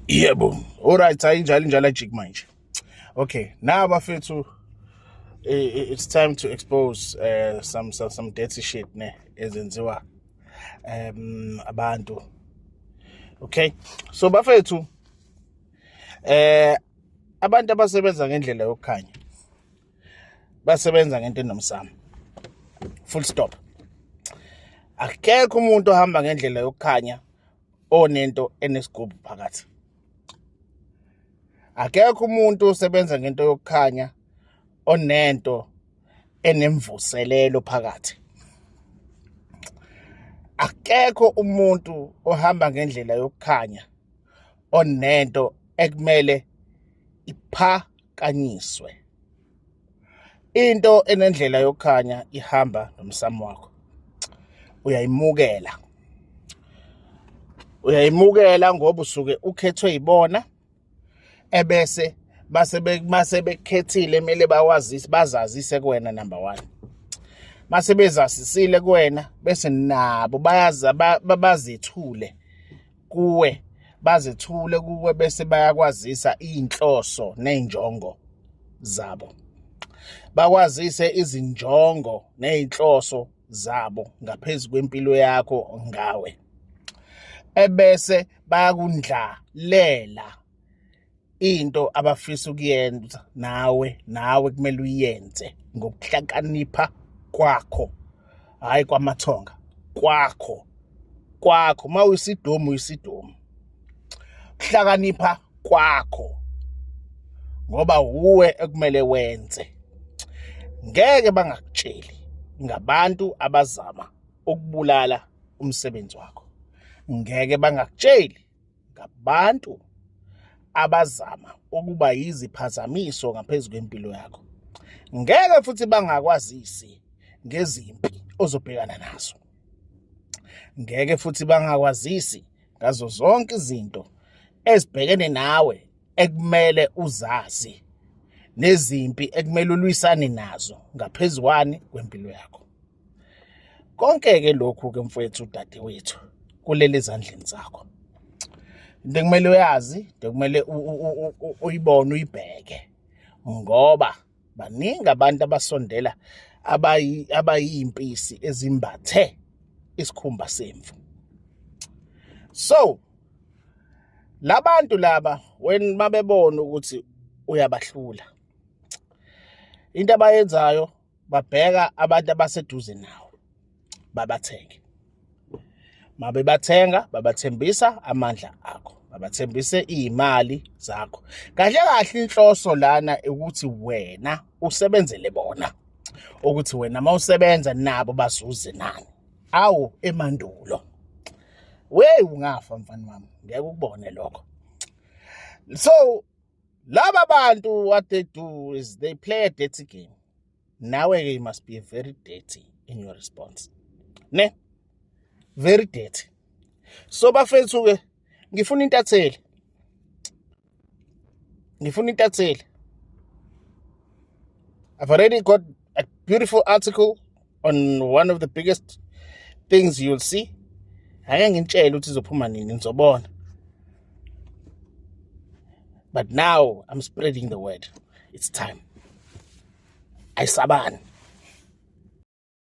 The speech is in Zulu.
Yebo. Alright, ayinjalo ajik manje. Okay, now bafethu it's time to expose some dirty shit ne ezenziwa abantu. Okay? So bafethu abantu abasebenza ngendlela yokukhanya basebenza ngento enomsamo. Full stop. Akekho umuntu ohamba ngendlela yokukhanya onento enesigubhu phakathi. Akekho umuntu osebenza ngento yokukhanya onento enemvuselelo phakathi. Akekho umuntu ohamba ngendlela yokukhanya onento ekumele iphakanyiswe. Into enendlela yokukhanya ihamba nomsamo wakho. Uyayimukela ngoba usuke ukhethwe ibona ebese mase bekhethile emele bazazise kuwena number 1. Mase bezasisile kuwena bese nabo bazethule kuwe bese bayakwazisa inhloso nezinjongo zabo. Bakwazise izinjongo nezinhloso zabo ngaphezulu kwempilo yakho ngawe. Ebese bayakundlalela into abafisa ukuyenza nawe kumele uyenze ngokuhlakanipha kwakho, hayi kwamathonga kwakho mawuyisidomu kuhlakanipha kwakho ngoba uwe ekumele wenze. Ngeke bangakutsheli ngabantu abazama ukubulala umsebenzi wakho. Ngeke bangakutsheli ngabantu abazama ukuba yiziphazamiso ngaphezulu kwempilo yakho. Ngeke futhi bangakwazisi ngezimpi ozobhekana nazo. Ngeke futhi bangakwazisi ngazo zonke izinto ezibhekene nawe ekumele uzazi nezimpi ekumele ulwisane nazo ngaphezukwane kwempilo yakho. Konke ke lokhu ke mfowethu dadewethu kulele ezandleni zakho. Into ekumele uyazi, into ekumele uyibone uyibheke ngoba baningi abantu abasondela abayimpisi ezimbathe isikhumba semvu. So labantu laba when babebona ukuthi uyabahlula, into abayenzayo babheka abantu abaseduze nawe babathenge. Mabebathenga babathembisa amandla akho, babathembise izimali zakho. Kahle inhloso lana ukuthi wena usebenzele bona, ukuthi wena mawusebenza nabo bazuze nani. Awu emandulo ungafa mfana wami, ngeke ukubone lokho. So laba bantu what they do is they play a dirty game. Nawe you must be very dirty in your response. Ne? Very dirty. So bafethu ke ngifuna intatheli. I've already got a beautiful article on one of the biggest things you'll see. Ake ngintshela ukuthi izophuma nini nizobona. But now I'm spreading the word. It's time. Ayisabani.